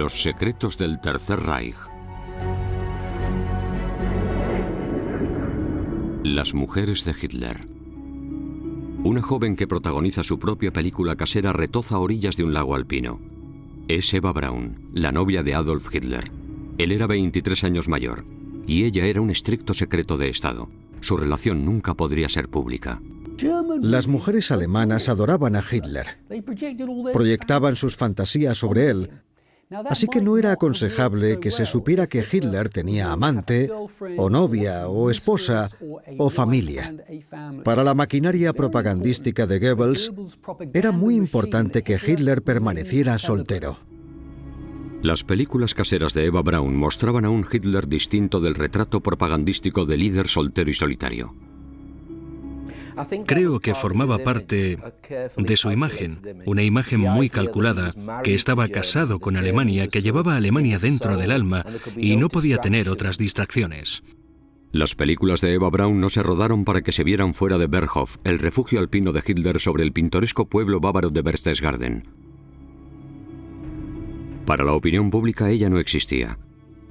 Los secretos del Tercer Reich. Las mujeres de Hitler. Una joven que protagoniza su propia película casera retoza a orillas de un lago alpino. Es Eva Braun, la novia de Adolf Hitler. Él era 23 años mayor, y ella era un estricto secreto de Estado. Su relación nunca podría ser pública. Las mujeres alemanas adoraban a Hitler. Proyectaban sus fantasías sobre él. Así que no era aconsejable que se supiera que Hitler tenía amante, o novia, o esposa, o familia. Para la maquinaria propagandística de Goebbels, era muy importante que Hitler permaneciera soltero. Las películas caseras de Eva Braun mostraban a un Hitler distinto del retrato propagandístico de líder soltero y solitario. Creo que formaba parte de su imagen, una imagen muy calculada, que estaba casado con Alemania, que llevaba a Alemania dentro del alma y no podía tener otras distracciones. Las películas de Eva Braun no se rodaron para que se vieran fuera de Berghof, el refugio alpino de Hitler sobre el pintoresco pueblo bávaro de Berchtesgaden. Para la opinión pública ella no existía.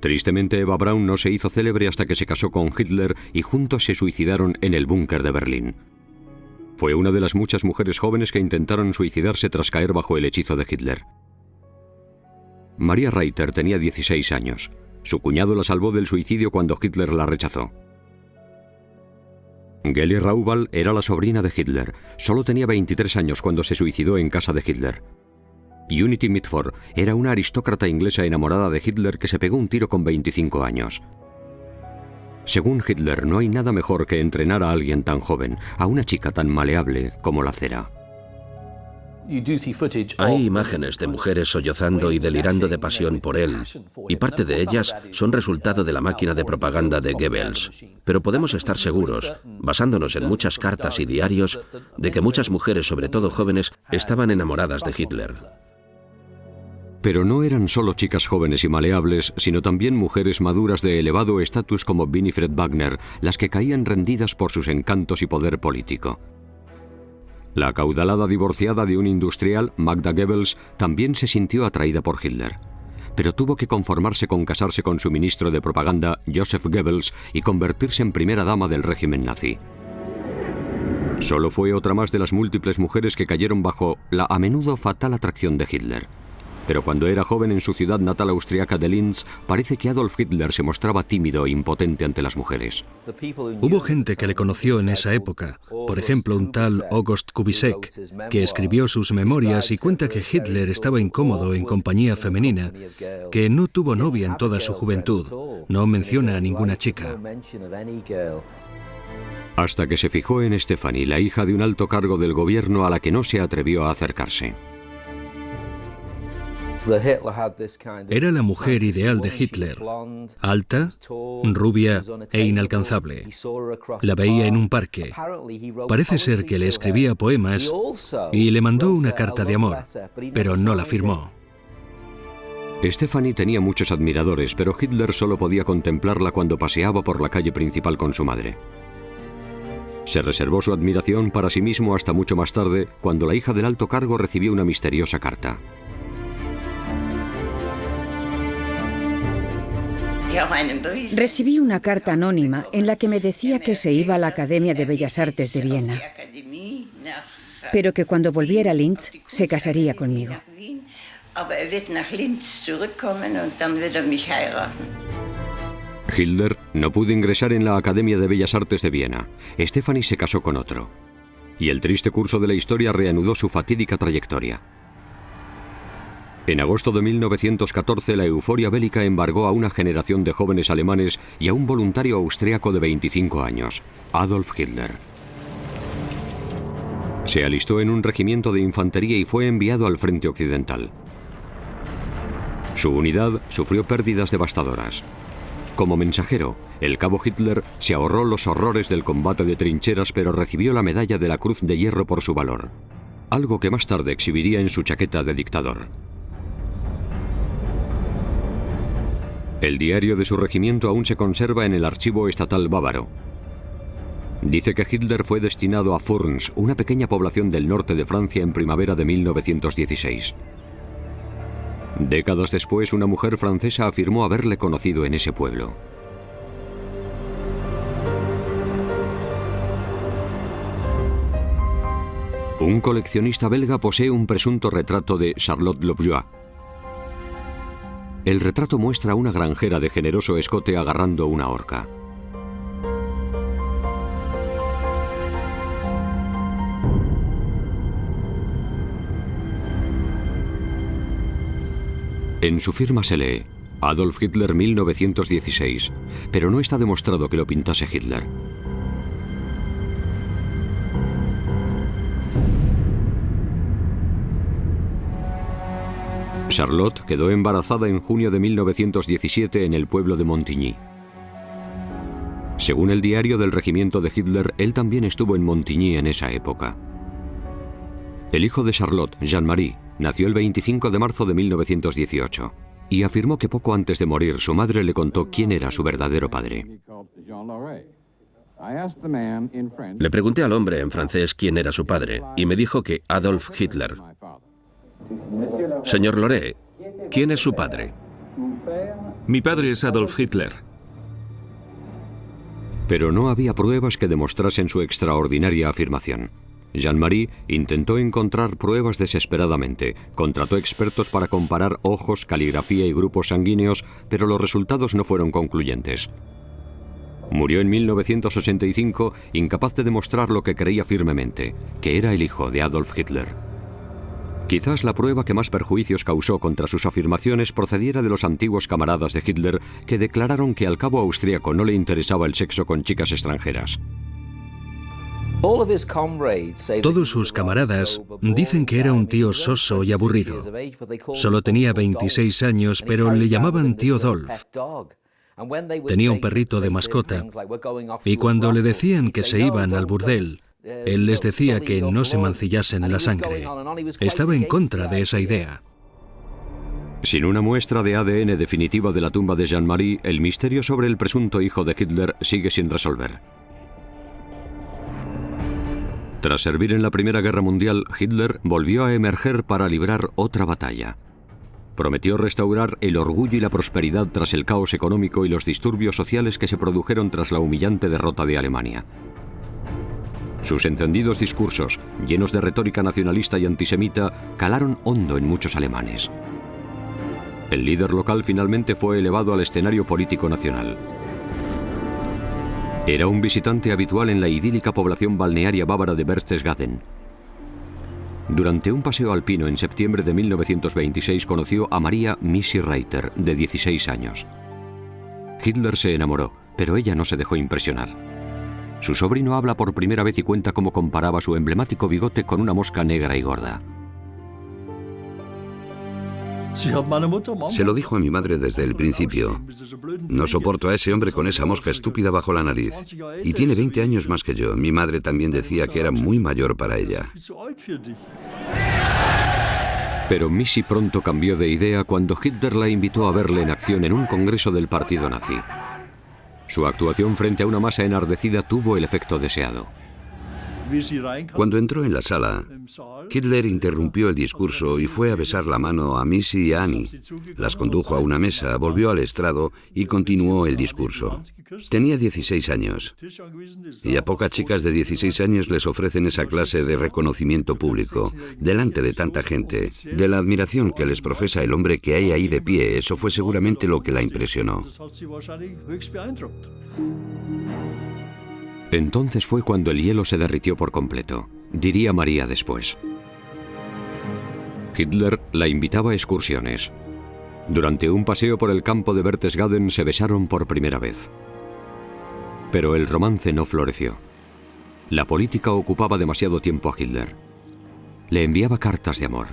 Tristemente, Eva Braun no se hizo célebre hasta que se casó con Hitler y juntos se suicidaron en el búnker de Berlín. Fue una de las muchas mujeres jóvenes que intentaron suicidarse tras caer bajo el hechizo de Hitler. Maria Reiter tenía 16 años. Su cuñado la salvó del suicidio cuando Hitler la rechazó. Geli Raubal era la sobrina de Hitler. Solo tenía 23 años cuando se suicidó en casa de Hitler. Unity Mitford era una aristócrata inglesa enamorada de Hitler que se pegó un tiro con 25 años. Según Hitler, no hay nada mejor que entrenar a alguien tan joven, a una chica tan maleable como la cera. Hay imágenes de mujeres sollozando y delirando de pasión por él, y parte de ellas son resultado de la máquina de propaganda de Goebbels. Pero podemos estar seguros, basándonos en muchas cartas y diarios, de que muchas mujeres, sobre todo jóvenes, estaban enamoradas de Hitler. Pero no eran solo chicas jóvenes y maleables, sino también mujeres maduras de elevado estatus como Winifred Wagner, las que caían rendidas por sus encantos y poder político. La acaudalada divorciada de un industrial, Magda Goebbels, también se sintió atraída por Hitler. Pero tuvo que conformarse con casarse con su ministro de propaganda, Joseph Goebbels, y convertirse en primera dama del régimen nazi. Solo fue otra más de las múltiples mujeres que cayeron bajo la a menudo fatal atracción de Hitler. Pero cuando era joven en su ciudad natal austriaca de Linz, parece que Adolf Hitler se mostraba tímido e impotente ante las mujeres. Hubo gente que le conoció en esa época, por ejemplo un tal August Kubisek, que escribió sus memorias y cuenta que Hitler estaba incómodo en compañía femenina, que no tuvo novia en toda su juventud, no menciona a ninguna chica. Hasta que se fijó en Stephanie, la hija de un alto cargo del gobierno a la que no se atrevió a acercarse. Era la mujer ideal de Hitler, alta, rubia e inalcanzable. La veía en un parque. Parece ser que le escribía poemas y le mandó una carta de amor, pero no la firmó. Stephanie tenía muchos admiradores, pero Hitler solo podía contemplarla cuando paseaba por la calle principal con su madre. Se reservó su admiración para sí mismo hasta mucho más tarde, cuando la hija del alto cargo recibió una misteriosa carta. Recibí una carta anónima en la que me decía que se iba a la Academia de Bellas Artes de Viena, pero que cuando volviera a Linz se casaría conmigo. Hitler no pudo ingresar en la Academia de Bellas Artes de Viena. Stephanie se casó con otro. Y el triste curso de la historia reanudó su fatídica trayectoria. En agosto de 1914, la euforia bélica embargó a una generación de jóvenes alemanes y a un voluntario austriaco de 25 años, Adolf Hitler. Se alistó en un regimiento de infantería y fue enviado al frente occidental. Su unidad sufrió pérdidas devastadoras. Como mensajero, el cabo Hitler se ahorró los horrores del combate de trincheras, pero recibió la medalla de la Cruz de Hierro por su valor, algo que más tarde exhibiría en su chaqueta de dictador. El diario de su regimiento aún se conserva en el archivo estatal bávaro. Dice que Hitler fue destinado a Furnes, una pequeña población del norte de Francia, en primavera de 1916. Décadas después, una mujer francesa afirmó haberle conocido en ese pueblo. Un coleccionista belga posee un presunto retrato de Charlotte Lobjoie. El retrato muestra a una granjera de generoso escote agarrando una horca. En su firma se lee Adolf Hitler 1916, pero no está demostrado que lo pintase Hitler. Charlotte quedó embarazada en junio de 1917 en el pueblo de Montigny. Según el diario del regimiento de Hitler, él también estuvo en Montigny en esa época. El hijo de Charlotte, Jean-Marie, nació el 25 de marzo de 1918 y afirmó que poco antes de morir su madre le contó quién era su verdadero padre. Le pregunté al hombre en francés quién era su padre y me dijo que Adolf Hitler. Señor Loret, ¿quién es su padre? Mi padre es Adolf Hitler. Pero no había pruebas que demostrasen su extraordinaria afirmación. Jean-Marie intentó encontrar pruebas desesperadamente, contrató expertos para comparar ojos, caligrafía y grupos sanguíneos, pero los resultados no fueron concluyentes. Murió en 1985, incapaz de demostrar lo que creía firmemente, que era el hijo de Adolf Hitler. Quizás la prueba que más perjuicios causó contra sus afirmaciones procediera de los antiguos camaradas de Hitler que declararon que al cabo austríaco no le interesaba el sexo con chicas extranjeras. Todos sus camaradas dicen que era un tío soso y aburrido. Solo tenía 26 años, pero le llamaban tío Dolph. Tenía un perrito de mascota, y cuando le decían que se iban al burdel, él les decía que no se mancillasen la sangre. Estaba en contra de esa idea. Sin una muestra de ADN definitiva de la tumba de Jean-Marie, el misterio sobre el presunto hijo de Hitler sigue sin resolver. Tras servir en la Primera Guerra Mundial, Hitler volvió a emerger para librar otra batalla. Prometió restaurar el orgullo y la prosperidad tras el caos económico y los disturbios sociales que se produjeron tras la humillante derrota de Alemania. Sus encendidos discursos, llenos de retórica nacionalista y antisemita, calaron hondo en muchos alemanes. El líder local finalmente fue elevado al escenario político nacional. Era un visitante habitual en la idílica población balnearia bávara de Berchtesgaden. Durante un paseo alpino en septiembre de 1926 conoció a Maria Missy Reiter, de 16 años. Hitler se enamoró, pero ella no se dejó impresionar. Su sobrino habla por primera vez y cuenta cómo comparaba su emblemático bigote con una mosca negra y gorda. Se lo dijo a mi madre desde el principio. No soporto a ese hombre con esa mosca estúpida bajo la nariz. Y tiene 20 años más que yo. Mi madre también decía que era muy mayor para ella. Pero Missy pronto cambió de idea cuando Hitler la invitó a verle en acción en un congreso del partido nazi. Su actuación frente a una masa enardecida tuvo el efecto deseado. Cuando entró en la sala, Hitler interrumpió el discurso y fue a besar la mano a Missy y a Annie. Las condujo a una mesa, volvió al estrado y continuó el discurso. Tenía 16 años. Y a pocas chicas de 16 años les ofrecen esa clase de reconocimiento público, delante de tanta gente. De la admiración que les profesa el hombre que hay ahí de pie, eso fue seguramente lo que la impresionó. Entonces fue cuando el hielo se derritió por completo, diría María después. Hitler la invitaba a excursiones. Durante un paseo por el campo de Berchtesgaden se besaron por primera vez. Pero el romance no floreció. La política ocupaba demasiado tiempo a Hitler. Le enviaba cartas de amor.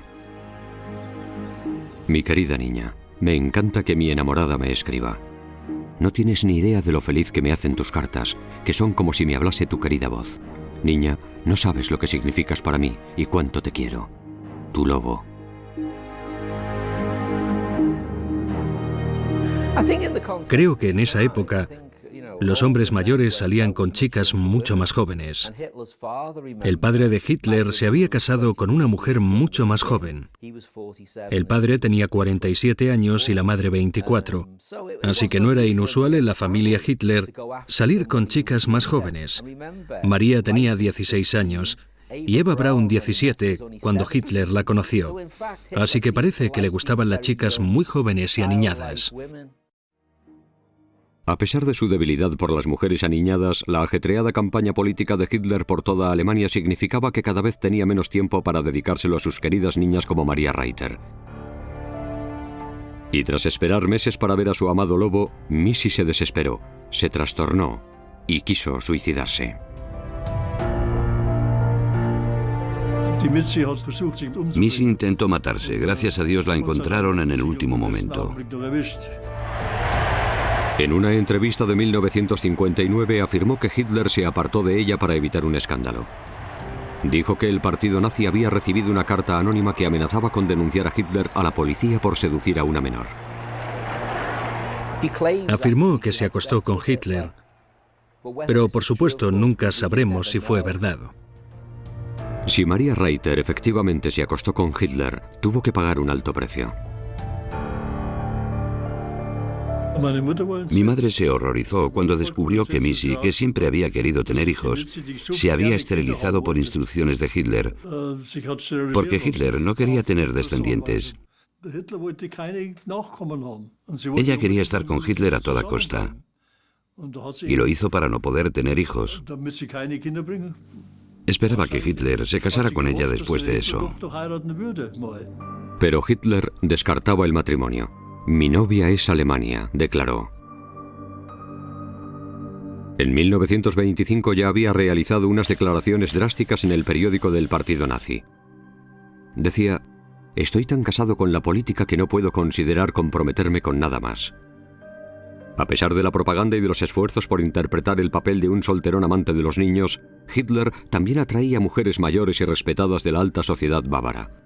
Mi querida niña, me encanta que mi enamorada me escriba. No tienes ni idea de lo feliz que me hacen tus cartas, que son como si me hablase tu querida voz. Niña, no sabes lo que significas para mí y cuánto te quiero. Tu lobo. Creo que en esa época Los hombres mayores salían con chicas mucho más jóvenes. El padre de Hitler se había casado con una mujer mucho más joven. El padre tenía 47 años y la madre 24. Así que no era inusual en la familia Hitler salir con chicas más jóvenes. María tenía 16 años y Eva Braun 17 cuando Hitler la conoció. Así que parece que le gustaban las chicas muy jóvenes y aniñadas. A pesar de su debilidad por las mujeres aniñadas, la ajetreada campaña política de Hitler por toda Alemania significaba que cada vez tenía menos tiempo para dedicárselo a sus queridas niñas como Maria Reiter. Y tras esperar meses para ver a su amado lobo, Missy se desesperó, se trastornó y quiso suicidarse. Missy intentó matarse. Gracias a Dios la encontraron en el último momento. En una entrevista de 1959 afirmó que Hitler se apartó de ella para evitar un escándalo. Dijo que el partido nazi había recibido una carta anónima que amenazaba con denunciar a Hitler a la policía por seducir a una menor. Afirmó que se acostó con Hitler, pero por supuesto nunca sabremos si fue verdad. Si Maria Reiter efectivamente se acostó con Hitler, tuvo que pagar un alto precio. Mi madre se horrorizó cuando descubrió que Missy, que siempre había querido tener hijos, se había esterilizado por instrucciones de Hitler, porque Hitler no quería tener descendientes. Ella quería estar con Hitler a toda costa, y lo hizo para no poder tener hijos. Esperaba que Hitler se casara con ella después de eso. Pero Hitler descartaba el matrimonio. «Mi novia es Alemania», declaró. En 1925 ya había realizado unas declaraciones drásticas en el periódico del partido nazi. Decía: «Estoy tan casado con la política que no puedo considerar comprometerme con nada más». A pesar de la propaganda y de los esfuerzos por interpretar el papel de un solterón amante de los niños, Hitler también atraía mujeres mayores y respetadas de la alta sociedad bávara.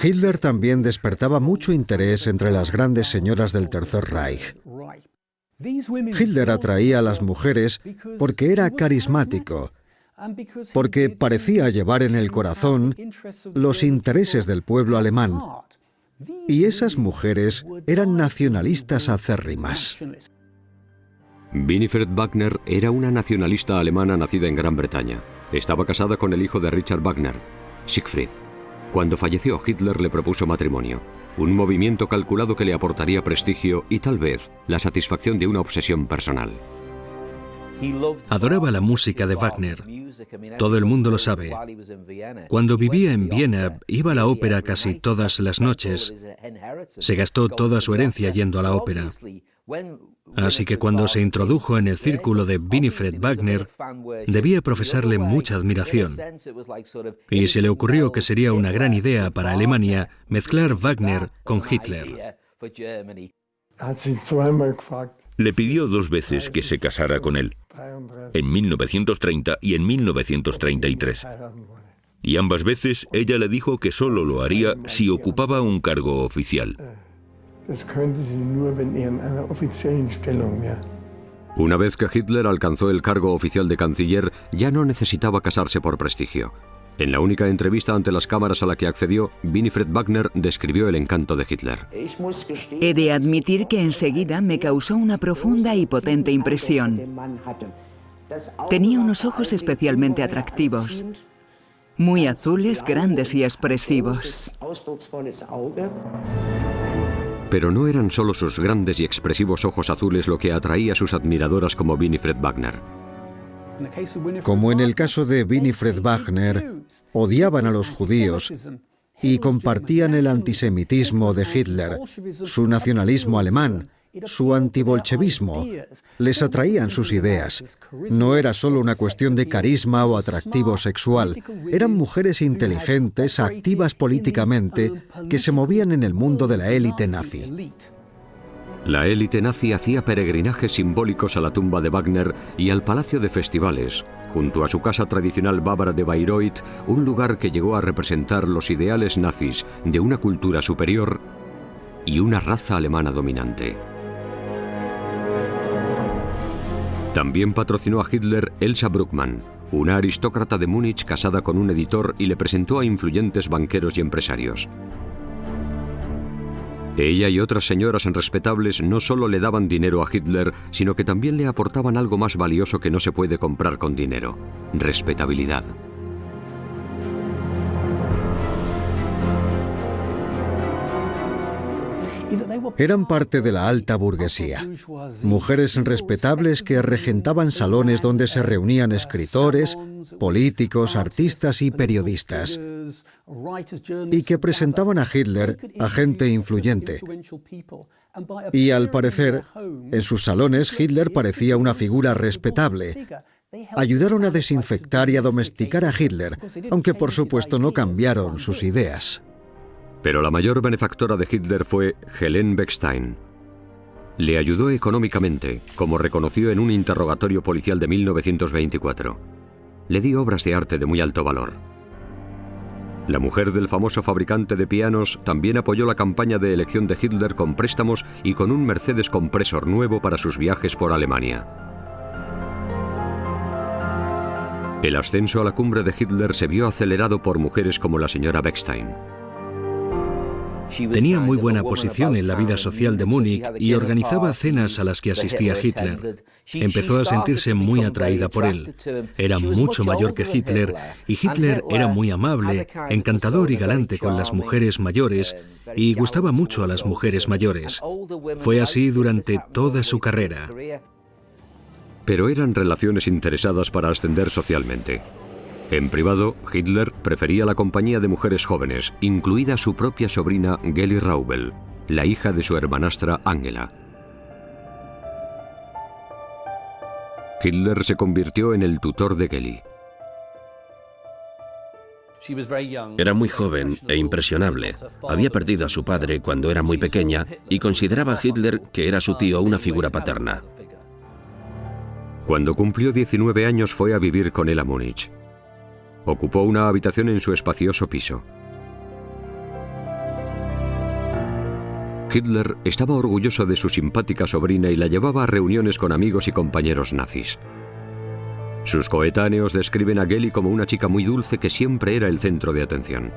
Hitler también despertaba mucho interés entre las grandes señoras del Tercer Reich. Hitler atraía a las mujeres porque era carismático, porque parecía llevar en el corazón los intereses del pueblo alemán. Y esas mujeres eran nacionalistas acérrimas. Winifred Wagner era una nacionalista alemana nacida en Gran Bretaña. Estaba casada con el hijo de Richard Wagner, Siegfried. Cuando falleció, Hitler le propuso matrimonio, un movimiento calculado que le aportaría prestigio y tal vez la satisfacción de una obsesión personal. Adoraba la música de Wagner. Todo el mundo lo sabe. Cuando vivía en Viena, iba a la ópera casi todas las noches. Se gastó toda su herencia yendo a la ópera. Así que cuando se introdujo en el círculo de Winifred Wagner, debía profesarle mucha admiración. Y se le ocurrió que sería una gran idea para Alemania mezclar Wagner con Hitler. Le pidió 2 veces que se casara con él, en 1930 y en 1933. Y ambas veces ella le dijo que solo lo haría si ocupaba un cargo oficial. Una vez que Hitler alcanzó el cargo oficial de canciller, ya no necesitaba casarse por prestigio. En la única entrevista ante las cámaras a la que accedió, Winifred Wagner describió el encanto de Hitler. He de admitir que enseguida me causó una profunda y potente impresión. Tenía unos ojos especialmente atractivos, muy azules, grandes y expresivos. Pero no eran solo sus grandes y expresivos ojos azules lo que atraía a sus admiradoras como Winifred Wagner. Como en el caso de Winifred Wagner, odiaban a los judíos y compartían el antisemitismo de Hitler, su nacionalismo alemán, su antibolchevismo. Les atraían sus ideas. No era solo una cuestión de carisma o atractivo sexual. Eran mujeres inteligentes, activas políticamente, que se movían en el mundo de la élite nazi. La élite nazi hacía peregrinajes simbólicos a la tumba de Wagner y al Palacio de Festivales, junto a su casa tradicional bávara de Bayreuth, un lugar que llegó a representar los ideales nazis de una cultura superior y una raza alemana dominante. También patrocinó a Hitler Elsa Bruckmann, una aristócrata de Múnich casada con un editor, y le presentó a influyentes banqueros y empresarios. Ella y otras señoras respetables no solo le daban dinero a Hitler, sino que también le aportaban algo más valioso que no se puede comprar con dinero: respetabilidad. Eran parte de la alta burguesía, mujeres respetables que regentaban salones donde se reunían escritores, políticos, artistas y periodistas, y que presentaban a Hitler a gente influyente. Y al parecer, en sus salones Hitler parecía una figura respetable. Ayudaron a desinfectar y a domesticar a Hitler, aunque por supuesto no cambiaron sus ideas. Pero la mayor benefactora de Hitler fue Helene Beckstein. Le ayudó económicamente, como reconoció en un interrogatorio policial de 1924. Le dio obras de arte de muy alto valor. La mujer del famoso fabricante de pianos también apoyó la campaña de elección de Hitler con préstamos y con un Mercedes compresor nuevo para sus viajes por Alemania. El ascenso a la cumbre de Hitler se vio acelerado por mujeres como la señora Beckstein. Tenía muy buena posición en la vida social de Múnich y organizaba cenas a las que asistía Hitler. Empezó a sentirse muy atraída por él. Era mucho mayor que Hitler, y Hitler era muy amable, encantador y galante con las mujeres mayores, y gustaba mucho a las mujeres mayores. Fue así durante toda su carrera. Pero eran relaciones interesadas para ascender socialmente. En privado, Hitler prefería la compañía de mujeres jóvenes, incluida su propia sobrina Geli Raubel, la hija de su hermanastra Angela. Hitler se convirtió en el tutor de Geli. Era muy joven e impresionable. Había perdido a su padre cuando era muy pequeña y consideraba a Hitler, que era su tío, una figura paterna. Cuando cumplió 19 años fue a vivir con él a Múnich. Ocupó una habitación en su espacioso piso. Hitler estaba orgulloso de su simpática sobrina y la llevaba a reuniones con amigos y compañeros nazis. Sus coetáneos describen a Geli como una chica muy dulce que siempre era el centro de atención.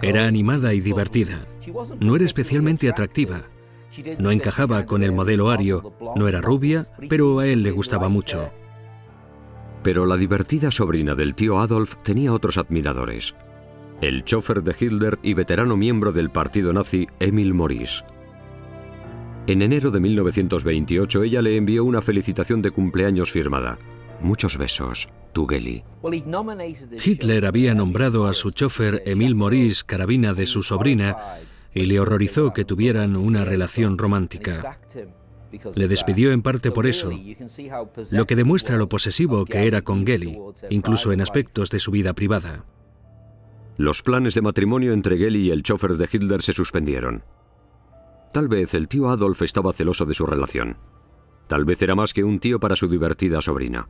Era animada y divertida. No era especialmente atractiva. No encajaba con el modelo ario, no era rubia, pero a él le gustaba mucho. Pero la divertida sobrina del tío Adolf tenía otros admiradores: el chofer de Hitler y veterano miembro del partido nazi, Emil Maurice. En enero de 1928 ella le envió una felicitación de cumpleaños firmada: muchos besos, tu Geli. Hitler había nombrado a su chofer Emil Maurice carabina de su sobrina y le horrorizó que tuvieran una relación romántica. Le despidió en parte por eso, lo que demuestra lo posesivo que era con Geli, incluso en aspectos de su vida privada. Los planes de matrimonio entre Geli y el chofer de Hitler se suspendieron. Tal vez el tío Adolf estaba celoso de su relación. Tal vez era más que un tío para su divertida sobrina.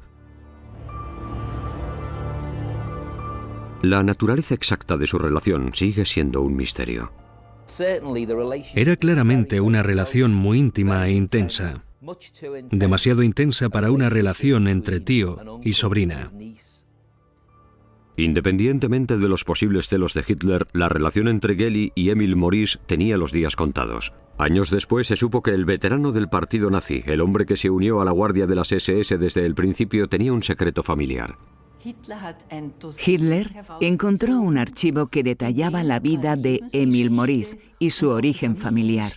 La naturaleza exacta de su relación sigue siendo un misterio. Era claramente una relación muy íntima e intensa, demasiado intensa para una relación entre tío y sobrina. Independientemente de los posibles celos de Hitler, la relación entre Geli y Emil Maurice tenía los días contados. Años después se supo que el veterano del partido nazi, el hombre que se unió a la guardia de las SS desde el principio, tenía un secreto familiar. Hitler encontró un archivo que detallaba la vida de Emil Maurice y su origen familiar.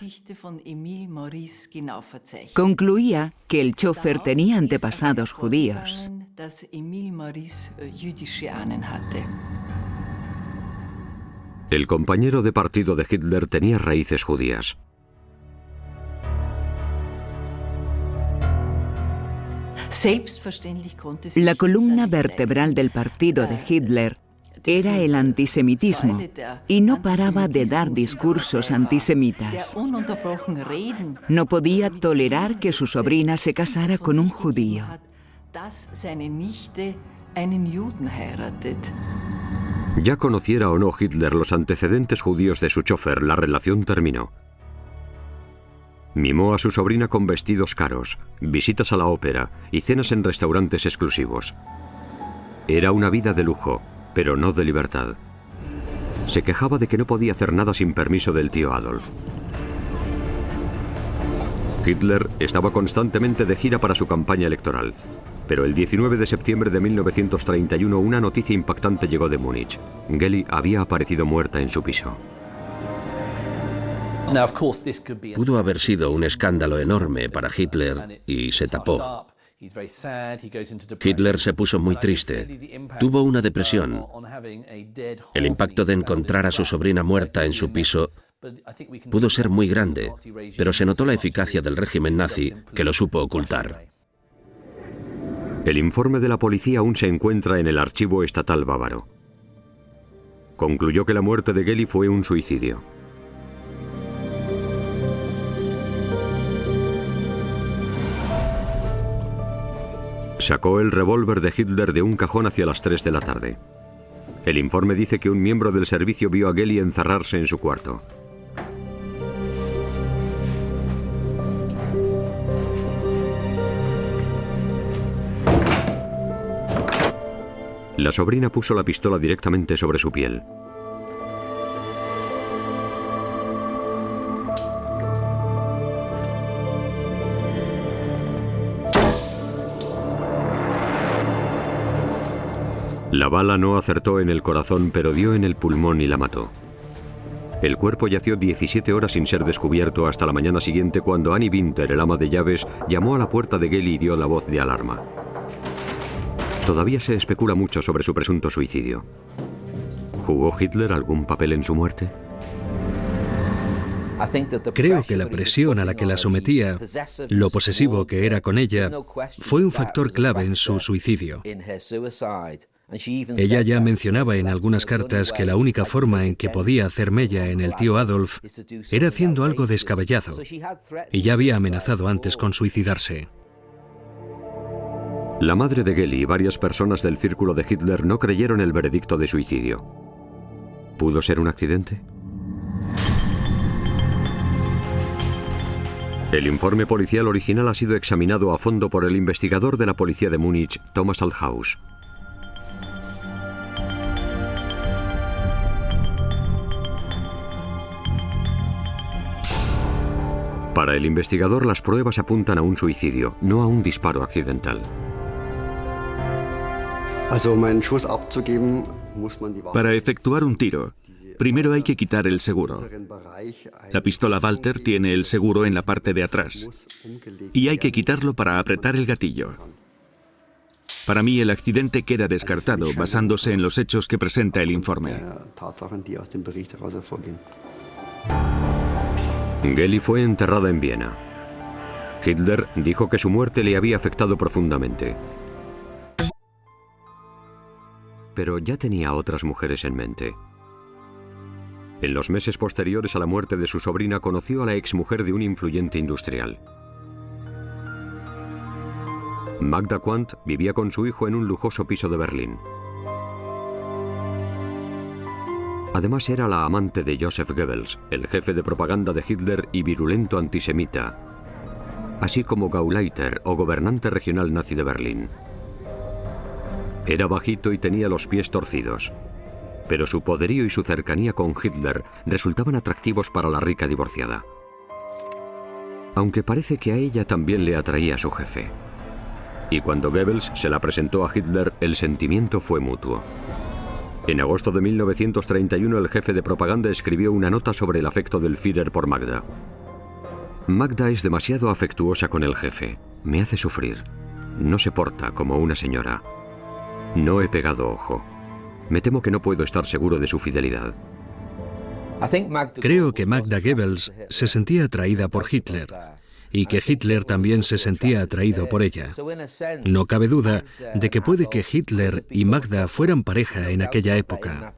Concluía que el chofer tenía antepasados judíos. El compañero de partido de Hitler tenía raíces judías. La columna vertebral del partido de Hitler era el antisemitismo y no paraba de dar discursos antisemitas. No podía tolerar que su sobrina se casara con un judío. Ya conociera o no Hitler los antecedentes judíos de su chofer, la relación terminó. Mimó a su sobrina con vestidos caros, visitas a la ópera y cenas en restaurantes exclusivos. Era una vida de lujo, pero no de libertad. Se quejaba de que no podía hacer nada sin permiso del tío Adolf. Hitler estaba constantemente de gira para su campaña electoral, pero el 19 de septiembre de 1931 una noticia impactante llegó de Múnich. Geli había aparecido muerta en su piso. Pudo haber sido un escándalo enorme para Hitler y se tapó. Hitler se puso muy triste. Tuvo una depresión. El impacto de encontrar a su sobrina muerta en su piso pudo ser muy grande, pero se notó la eficacia del régimen nazi, que lo supo ocultar. El informe de la policía aún se encuentra en el archivo estatal bávaro. Concluyó que la muerte de Geli fue un suicidio. Sacó el revólver de Hitler de un cajón hacia las 3 de la tarde. El informe dice que un miembro del servicio vio a Geli encerrarse en su cuarto. La sobrina puso la pistola directamente sobre su piel. La bala no acertó en el corazón, pero dio en el pulmón y la mató. El cuerpo yació 17 horas sin ser descubierto hasta la mañana siguiente, cuando Annie Winter, el ama de llaves, llamó a la puerta de Geli y dio la voz de alarma. Todavía se especula mucho sobre su presunto suicidio. ¿Jugó Hitler algún papel en su muerte? Creo que la presión a la que la sometía, lo posesivo que era con ella, fue un factor clave en su suicidio. Ella ya mencionaba en algunas cartas que la única forma en que podía hacer mella en el tío Adolf era haciendo algo descabellado, y ya había amenazado antes con suicidarse. La madre de Geli y varias personas del círculo de Hitler no creyeron el veredicto de suicidio. ¿Pudo ser un accidente? El informe policial original ha sido examinado a fondo por el investigador de la policía de Múnich, Thomas Althaus. Para el investigador, las pruebas apuntan a un suicidio, no a un disparo accidental. Para efectuar un tiro, primero hay que quitar el seguro. La pistola Walter tiene el seguro en la parte de atrás y hay que quitarlo para apretar el gatillo. Para mí el accidente queda descartado basándose en los hechos que presenta el informe. Geli fue enterrada en Viena. Hitler dijo que su muerte le había afectado profundamente. Pero ya tenía otras mujeres en mente. En los meses posteriores a la muerte de su sobrina, conoció a la exmujer de un influyente industrial. Magda Quandt vivía con su hijo en un lujoso piso de Berlín. Además, era la amante de Joseph Goebbels, el jefe de propaganda de Hitler y virulento antisemita, así como Gauleiter o gobernante regional nazi de Berlín. Era bajito y tenía los pies torcidos, pero su poderío y su cercanía con Hitler resultaban atractivos para la rica divorciada. Aunque parece que a ella también le atraía su jefe. Y cuando Goebbels se la presentó a Hitler, el sentimiento fue mutuo. En agosto de 1931, el jefe de propaganda escribió una nota sobre el afecto del Führer por Magda. Magda es demasiado afectuosa con el jefe. Me hace sufrir. No se porta como una señora. No he pegado ojo. Me temo que no puedo estar seguro de su fidelidad. Creo que Magda Goebbels se sentía atraída por Hitler y que Hitler también se sentía atraído por ella. No cabe duda de que puede que Hitler y Magda fueran pareja en aquella época.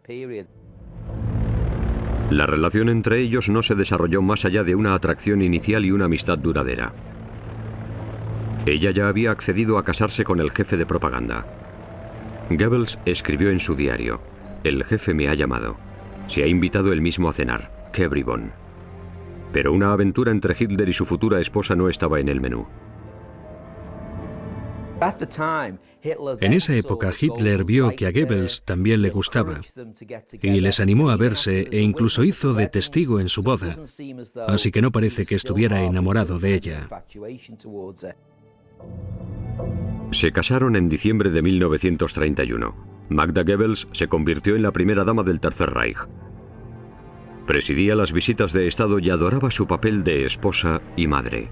La relación entre ellos no se desarrolló más allá de una atracción inicial y una amistad duradera. Ella ya había accedido a casarse con el jefe de propaganda. Goebbels escribió en su diario: El jefe me ha llamado. Se ha invitado él mismo a cenar. ¡Qué bribón! Pero una aventura entre Hitler y su futura esposa no estaba en el menú. En esa época Hitler vio que a Goebbels también le gustaba y les animó a verse e incluso hizo de testigo en su boda, así que no parece que estuviera enamorado de ella. Se casaron en diciembre de 1931. Magda Goebbels se convirtió en la primera dama del Tercer Reich. Presidía las visitas de Estado y adoraba su papel de esposa y madre.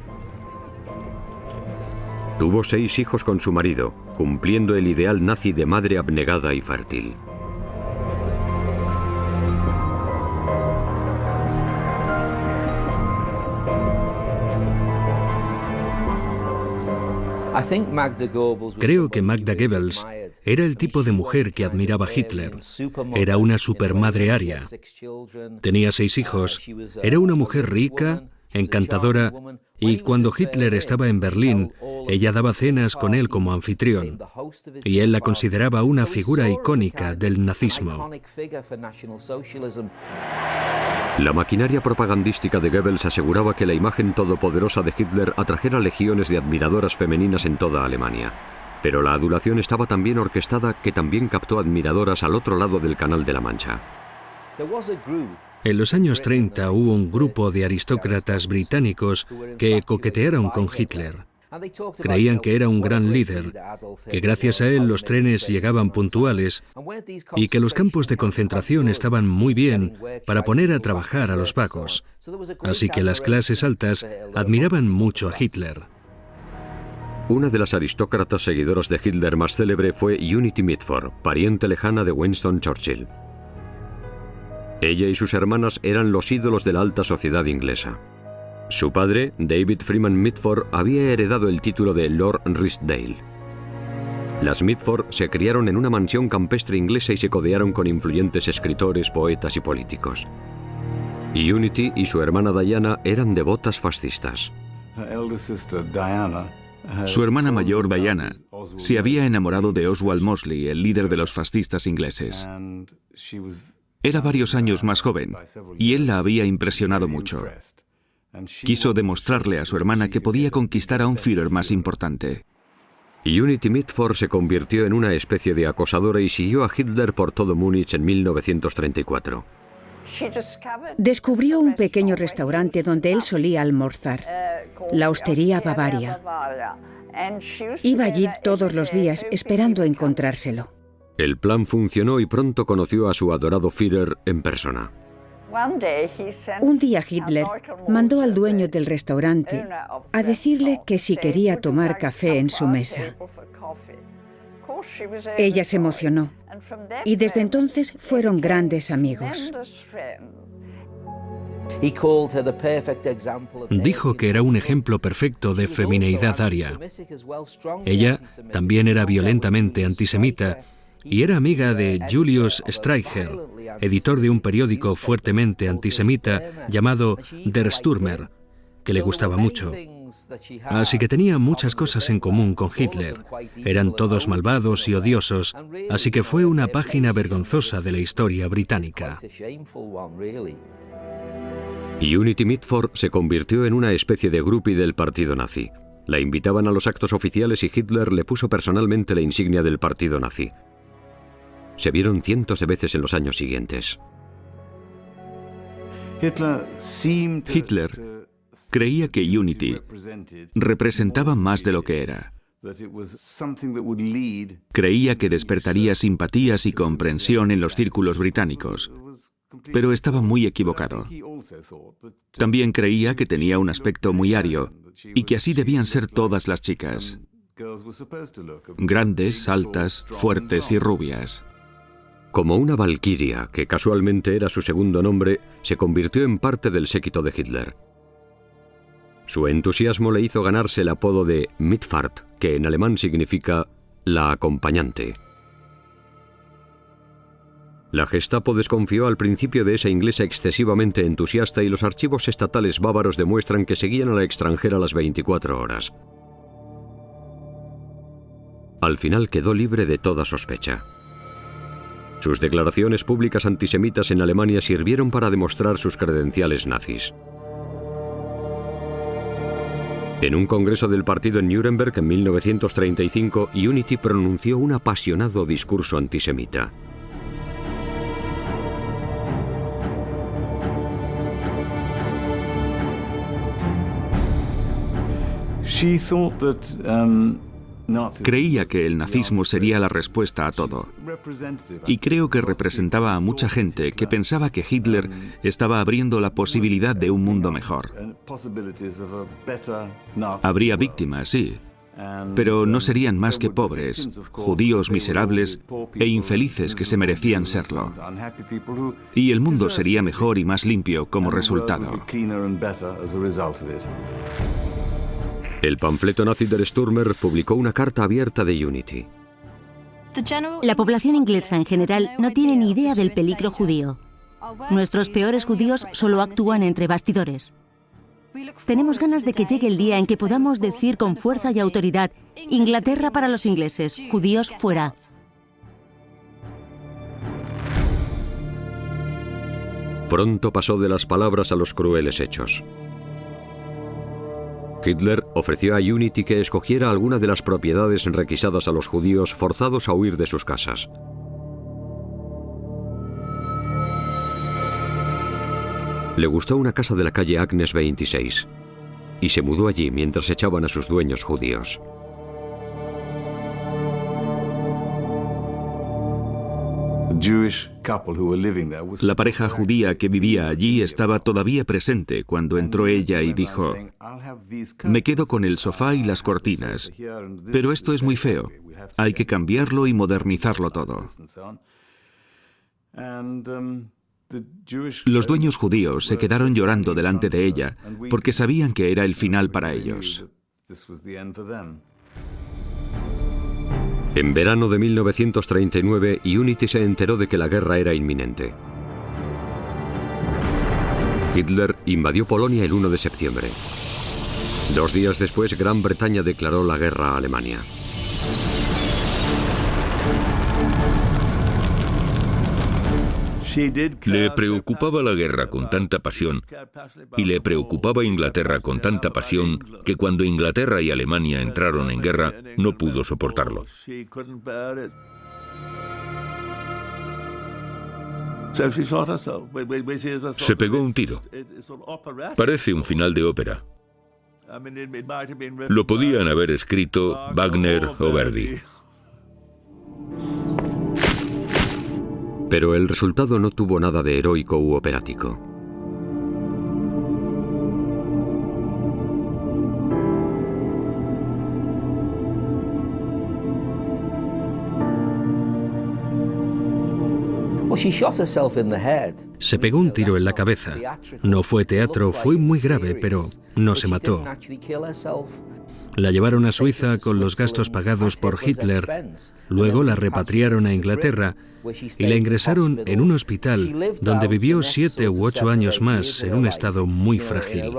Tuvo 6 hijos con su marido, cumpliendo el ideal nazi de madre abnegada y fértil. Creo que Magda Goebbels era el tipo de mujer que admiraba a Hitler. Era una supermadre aria. Tenía 6 hijos. Era una mujer rica, encantadora, y cuando Hitler estaba en Berlín, ella daba cenas con él como anfitrión, y él la consideraba una figura icónica del nazismo. La maquinaria propagandística de Goebbels aseguraba que la imagen todopoderosa de Hitler atrajera legiones de admiradoras femeninas en toda Alemania. Pero la adulación estaba tan bien orquestada que también captó admiradoras al otro lado del Canal de la Mancha. En los años 30 hubo un grupo de aristócratas británicos que coquetearon con Hitler. Creían que era un gran líder, que gracias a él los trenes llegaban puntuales y que los campos de concentración estaban muy bien para poner a trabajar a los vagos. Así que las clases altas admiraban mucho a Hitler. Una de las aristócratas seguidoras de Hitler más célebre fue Unity Mitford, pariente lejana de Winston Churchill. Ella y sus hermanas eran los ídolos de la alta sociedad inglesa. Su padre, David Freeman Mitford, había heredado el título de Lord Rysdale. Las Mitford se criaron en una mansión campestre inglesa y se codearon con influyentes escritores, poetas y políticos. Unity y su hermana Diana eran devotas fascistas. Su hermana mayor, Diana, se había enamorado de Oswald Mosley, el líder de los fascistas ingleses. Era varios años más joven y él la había impresionado mucho. Quiso demostrarle a su hermana que podía conquistar a un Führer más importante. Unity Mitford se convirtió en una especie de acosadora y siguió a Hitler por todo Múnich en 1934. Descubrió un pequeño restaurante donde él solía almorzar, la Hostería Bavaria. Iba allí todos los días esperando encontrárselo. El plan funcionó y pronto conoció a su adorado Führer en persona. Un día Hitler mandó al dueño del restaurante a decirle que si quería tomar café en su mesa. Ella se emocionó y desde entonces fueron grandes amigos. Dijo que era un ejemplo perfecto de femineidad aria. Ella también era violentamente antisemita y era amiga de Julius Streicher, editor de un periódico fuertemente antisemita llamado Der Stürmer, que le gustaba mucho. Así que tenía muchas cosas en común con Hitler. Eran todos malvados y odiosos, así que fue una página vergonzosa de la historia británica. Unity Mitford se convirtió en una especie de groupie del partido nazi. La invitaban a los actos oficiales y Hitler le puso personalmente la insignia del partido nazi. Se vieron cientos de veces en los años siguientes. Hitler creía que Unity representaba más de lo que era. Creía que despertaría simpatías y comprensión en los círculos británicos, pero estaba muy equivocado. También creía que tenía un aspecto muy ario y que así debían ser todas las chicas: grandes, altas, fuertes y rubias. Como una valquiria, que casualmente era su segundo nombre, se convirtió en parte del séquito de Hitler. Su entusiasmo le hizo ganarse el apodo de Mitfahrt, que en alemán significa la acompañante. La Gestapo desconfió al principio de esa inglesa excesivamente entusiasta y los archivos estatales bávaros demuestran que seguían a la extranjera las 24 horas. Al final quedó libre de toda sospecha. Sus declaraciones públicas antisemitas en Alemania sirvieron para demostrar sus credenciales nazis. En un congreso del partido en Nuremberg en 1935, Unity pronunció un apasionado discurso antisemita. Creía que el nazismo sería la respuesta a todo. Y creo que representaba a mucha gente que pensaba que Hitler estaba abriendo la posibilidad de un mundo mejor. Habría víctimas, sí, pero no serían más que pobres, judíos miserables e infelices que se merecían serlo. Y el mundo sería mejor y más limpio como resultado. El panfleto nazi Der Stürmer publicó una carta abierta de Unity. La población inglesa en general no tiene ni idea del peligro judío. Nuestros peores judíos solo actúan entre bastidores. Tenemos ganas de que llegue el día en que podamos decir con fuerza y autoridad: Inglaterra para los ingleses, judíos fuera. Pronto pasó de las palabras a los crueles hechos. Hitler ofreció a Unity que escogiera alguna de las propiedades requisadas a los judíos forzados a huir de sus casas. Le gustó una casa de la calle Agnes 26 y se mudó allí mientras echaban a sus dueños judíos. La pareja judía que vivía allí estaba todavía presente cuando entró ella y dijo: «Me quedo con el sofá y las cortinas, pero esto es muy feo. Hay que cambiarlo y modernizarlo todo». Los dueños judíos se quedaron llorando delante de ella porque sabían que era el final para ellos. En verano de 1939, Unity se enteró de que la guerra era inminente. Hitler invadió Polonia el 1 de septiembre. 2 días después, Gran Bretaña declaró la guerra a Alemania. Le preocupaba la guerra con tanta pasión y le preocupaba Inglaterra con tanta pasión que cuando Inglaterra y Alemania entraron en guerra no pudo soportarlo. Se pegó un tiro. Parece un final de ópera. Lo podían haber escrito Wagner o Verdi. Pero el resultado no tuvo nada de heroico u operático. Se pegó un tiro en la cabeza. No fue teatro, fue muy grave, pero no se mató. La llevaron a Suiza con los gastos pagados por Hitler. Luego la repatriaron a Inglaterra y la ingresaron en un hospital donde vivió 7 u 8 años más en un estado muy frágil.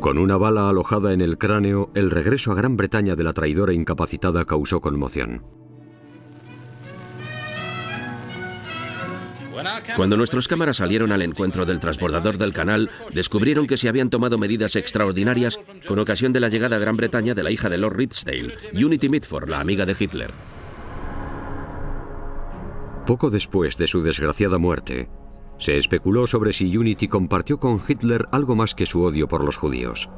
Con una bala alojada en el cráneo, el regreso a Gran Bretaña de la traidora incapacitada causó conmoción. Cuando nuestros cámaras salieron al encuentro del transbordador del canal, descubrieron que se habían tomado medidas extraordinarias con ocasión de la llegada a Gran Bretaña de la hija de Lord Ridsdale, Unity Mitford, la amiga de Hitler. Poco después de su desgraciada muerte, se especuló sobre si Unity compartió con Hitler algo más que su odio por los judíos.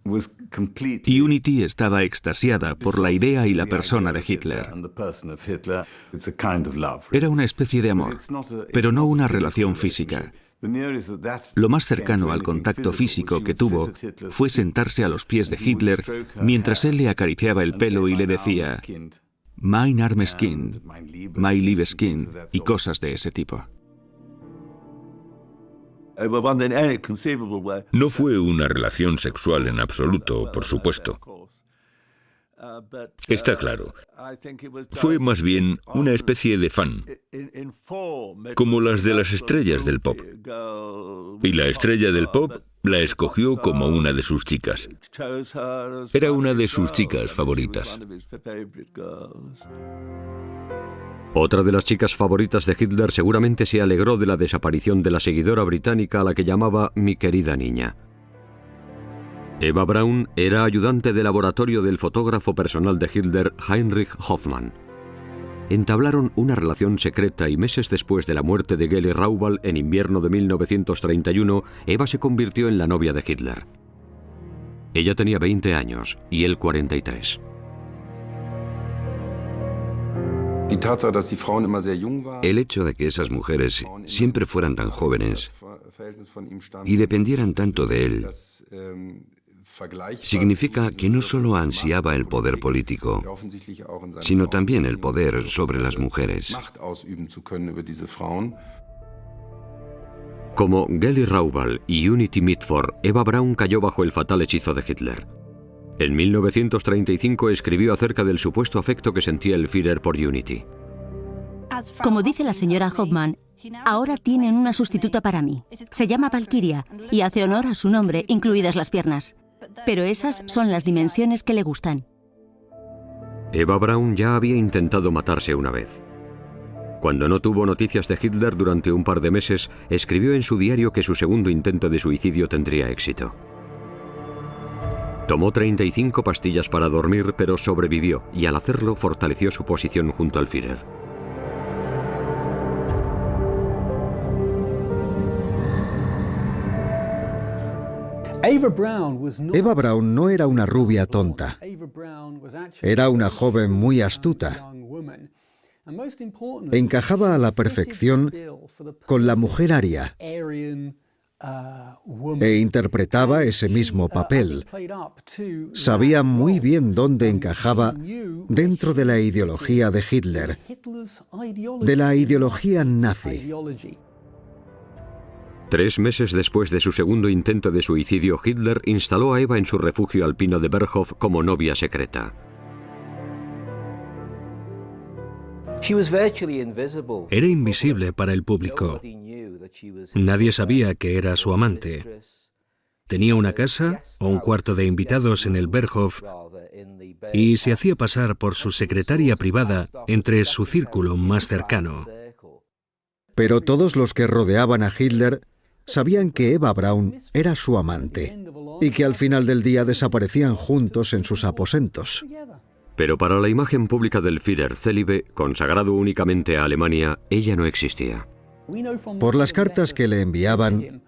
Unity estaba extasiada por la idea y la persona de Hitler. Era una especie de amor, pero no una relación física. Lo más cercano al contacto físico que tuvo fue sentarse a los pies de Hitler mientras él le acariciaba el pelo y le decía «Mein armes Kind», «My liebes Kind» y cosas de ese tipo. No fue una relación sexual en absoluto, por supuesto. Está claro. Fue más bien una especie de fan, como las de las estrellas del pop. Y la estrella del pop la escogió como una de sus chicas. Era una de sus chicas favoritas. Otra de las chicas favoritas de Hitler seguramente se alegró de la desaparición de la seguidora británica a la que llamaba mi querida niña. Eva Braun era ayudante de laboratorio del fotógrafo personal de Hitler, Heinrich Hoffmann. Entablaron una relación secreta y meses después de la muerte de Geli Raubal en invierno de 1931, Eva se convirtió en la novia de Hitler. Ella tenía 20 años y él 43. El hecho de que esas mujeres siempre fueran tan jóvenes y dependieran tanto de él significa que no solo ansiaba el poder político, sino también el poder sobre las mujeres. Como Geli Raubal y Unity Mitford, Eva Braun cayó bajo el fatal hechizo de Hitler. En 1935 escribió acerca del supuesto afecto que sentía el Führer por Unity. Como dice la señora Hoffmann, ahora tienen una sustituta para mí. Se llama Valkyria y hace honor a su nombre, incluidas las piernas. Pero esas son las dimensiones que le gustan. Eva Braun ya había intentado matarse una vez. Cuando no tuvo noticias de Hitler durante un par de meses, escribió en su diario que su segundo intento de suicidio tendría éxito. Tomó 35 pastillas para dormir, pero sobrevivió y al hacerlo fortaleció su posición junto al Führer. Eva Braun no era una rubia tonta. Era una joven muy astuta. Encajaba a la perfección con la mujer aria e interpretaba ese mismo papel. Sabía muy bien dónde encajaba dentro de la ideología de Hitler, de la ideología nazi. 3 meses después de su segundo intento de suicidio, Hitler instaló a Eva en su refugio alpino de Berghof como novia secreta. Era invisible para el público. Nadie sabía que era su amante. Tenía una casa o un cuarto de invitados en el Berghof y se hacía pasar por su secretaria privada entre su círculo más cercano. Pero todos los que rodeaban a Hitler sabían que Eva Braun era su amante y que al final del día desaparecían juntos en sus aposentos. Pero para la imagen pública del Führer célibe, consagrado únicamente a Alemania, ella no existía. Por las cartas que le enviaban,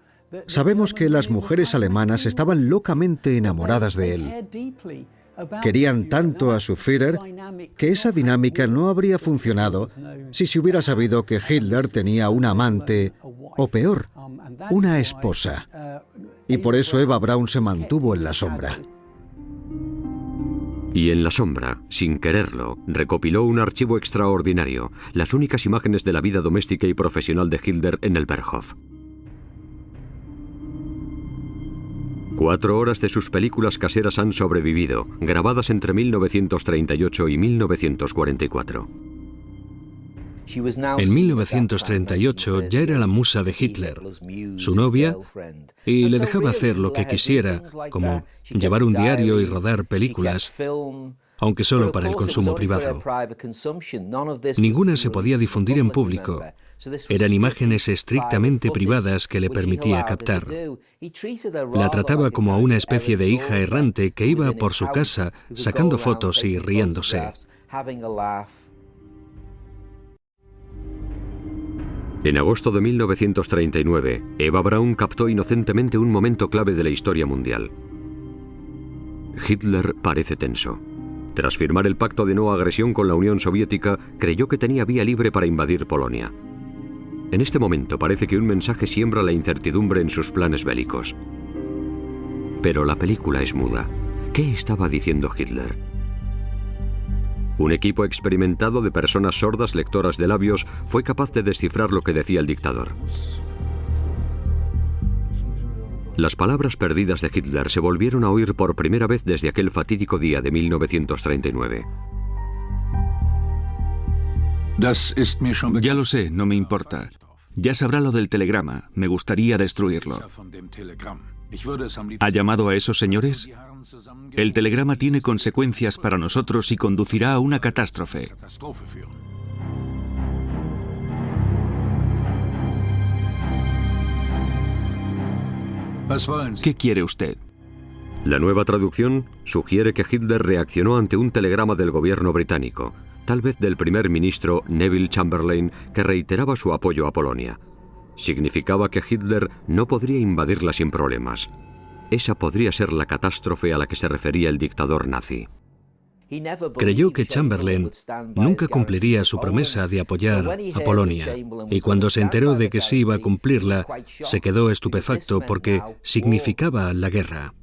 sabemos que las mujeres alemanas estaban locamente enamoradas de él. Querían tanto a su Führer que esa dinámica no habría funcionado si se hubiera sabido que Hitler tenía una amante, o peor, una esposa. Y por eso Eva Braun se mantuvo en la sombra. Y en la sombra, sin quererlo, recopiló un archivo extraordinario, las únicas imágenes de la vida doméstica y profesional de Hitler en el Berghof. 4 horas de sus películas caseras han sobrevivido, grabadas entre 1938 y 1944. En 1938 ya era la musa de Hitler, su novia, y le dejaba hacer lo que quisiera, como llevar un diario y rodar películas, aunque solo para el consumo privado. Ninguna se podía difundir en público. Eran imágenes estrictamente privadas que le permitía captar. La trataba como a una especie de hija errante que iba por su casa sacando fotos y riéndose. En agosto de 1939, Eva Braun captó inocentemente un momento clave de la historia mundial. Hitler parece tenso. Tras firmar el pacto de no agresión con la Unión Soviética, creyó que tenía vía libre para invadir Polonia. En este momento parece que un mensaje siembra la incertidumbre en sus planes bélicos. Pero la película es muda. ¿Qué estaba diciendo Hitler? Un equipo experimentado de personas sordas lectoras de labios fue capaz de descifrar lo que decía el dictador. Las palabras perdidas de Hitler se volvieron a oír por primera vez desde aquel fatídico día de 1939. Ya lo sé, no me importa. Ya sabrá lo del telegrama. Me gustaría destruirlo. ¿Ha llamado a esos señores? El telegrama tiene consecuencias para nosotros y conducirá a una catástrofe. ¿Qué quiere usted? La nueva traducción sugiere que Hitler reaccionó ante un telegrama del gobierno británico, tal vez del primer ministro Neville Chamberlain, que reiteraba su apoyo a Polonia. Significaba que Hitler no podría invadirla sin problemas. Esa podría ser la catástrofe a la que se refería el dictador nazi. Creyó que Chamberlain nunca cumpliría su promesa de apoyar a Polonia, y cuando se enteró de que sí iba a cumplirla, se quedó estupefacto porque significaba la guerra.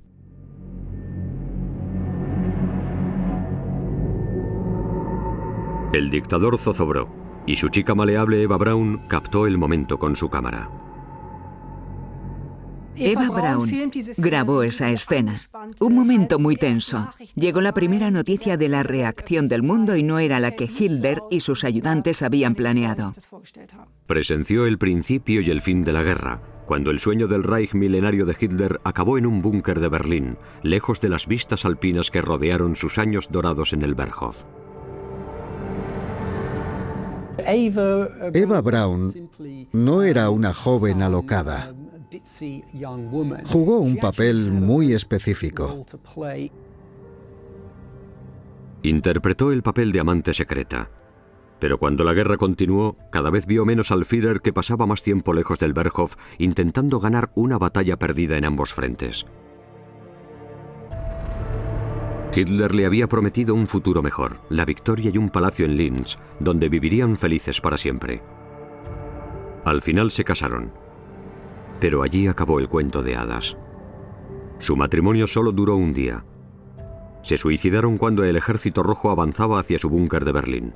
El dictador zozobró, y su chica maleable Eva Braun captó el momento con su cámara. Eva Braun grabó esa escena. Un momento muy tenso. Llegó la primera noticia de la reacción del mundo y no era la que Hitler y sus ayudantes habían planeado. Presenció el principio y el fin de la guerra, cuando el sueño del Reich milenario de Hitler acabó en un búnker de Berlín, lejos de las vistas alpinas que rodearon sus años dorados en el Berghof. Eva Braun no era una joven alocada. Jugó un papel muy específico. Interpretó el papel de amante secreta. Pero cuando la guerra continuó, cada vez vio menos al Führer, que pasaba más tiempo lejos del Berghof, intentando ganar una batalla perdida en ambos frentes. Hitler le había prometido un futuro mejor, la victoria y un palacio en Linz, donde vivirían felices para siempre. Al final se casaron. Pero allí acabó el cuento de hadas. Su matrimonio solo duró un día. Se suicidaron cuando el Ejército Rojo avanzaba hacia su búnker de Berlín.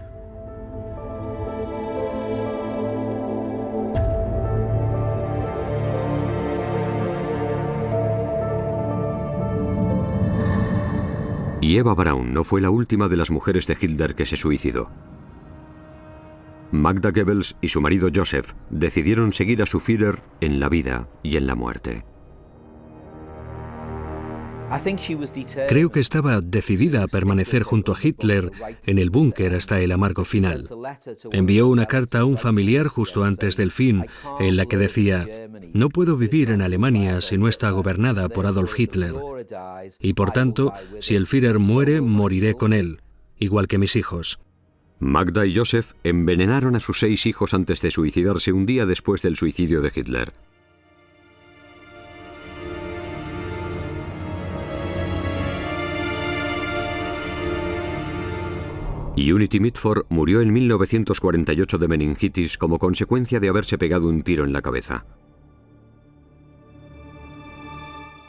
Y Eva Braun no fue la última de las mujeres de Hitler que se suicidó. Magda Goebbels y su marido Joseph decidieron seguir a su Führer en la vida y en la muerte. Creo que estaba decidida a permanecer junto a Hitler en el búnker hasta el amargo final. Envió una carta a un familiar justo antes del fin, en la que decía: «No puedo vivir en Alemania si no está gobernada por Adolf Hitler. Y por tanto, si el Führer muere, moriré con él, igual que mis hijos». Magda y Joseph envenenaron a sus 6 hijos antes de suicidarse un día después del suicidio de Hitler. Unity Mitford murió en 1948 de meningitis como consecuencia de haberse pegado un tiro en la cabeza.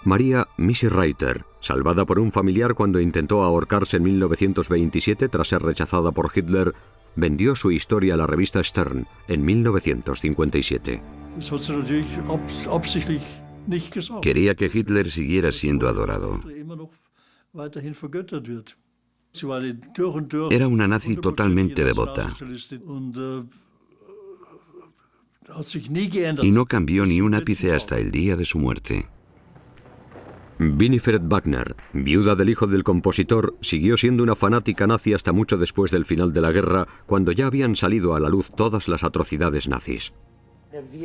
María Missy Reiter, salvada por un familiar cuando intentó ahorcarse en 1927 tras ser rechazada por Hitler, vendió su historia a la revista Stern en 1957. Quería que Hitler siguiera siendo adorado. Era una nazi totalmente devota. Y no cambió ni un ápice hasta el día de su muerte. Winifred Wagner, viuda del hijo del compositor, siguió siendo una fanática nazi hasta mucho después del final de la guerra, cuando ya habían salido a la luz todas las atrocidades nazis.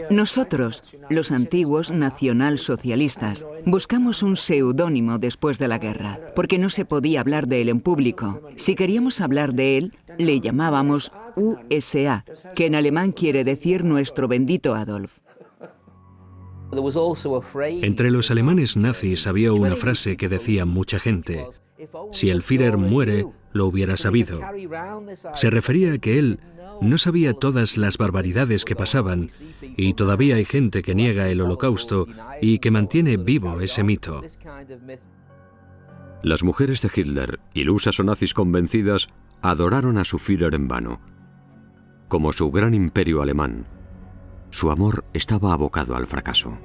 Nosotros, los antiguos nacionalsocialistas, buscamos un seudónimo después de la guerra, porque no se podía hablar de él en público. Si queríamos hablar de él, le llamábamos USA, que en alemán quiere decir nuestro bendito Adolf. Entre los alemanes nazis había una frase que decía mucha gente: «Si el Führer muere, lo hubiera sabido». Se refería a que él no sabía todas las barbaridades que pasaban, y todavía hay gente que niega el Holocausto y que mantiene vivo ese mito. Las mujeres de Hitler, ilusas o nazis convencidas, adoraron a su Führer en vano. Como su gran imperio alemán, su amor estaba abocado al fracaso.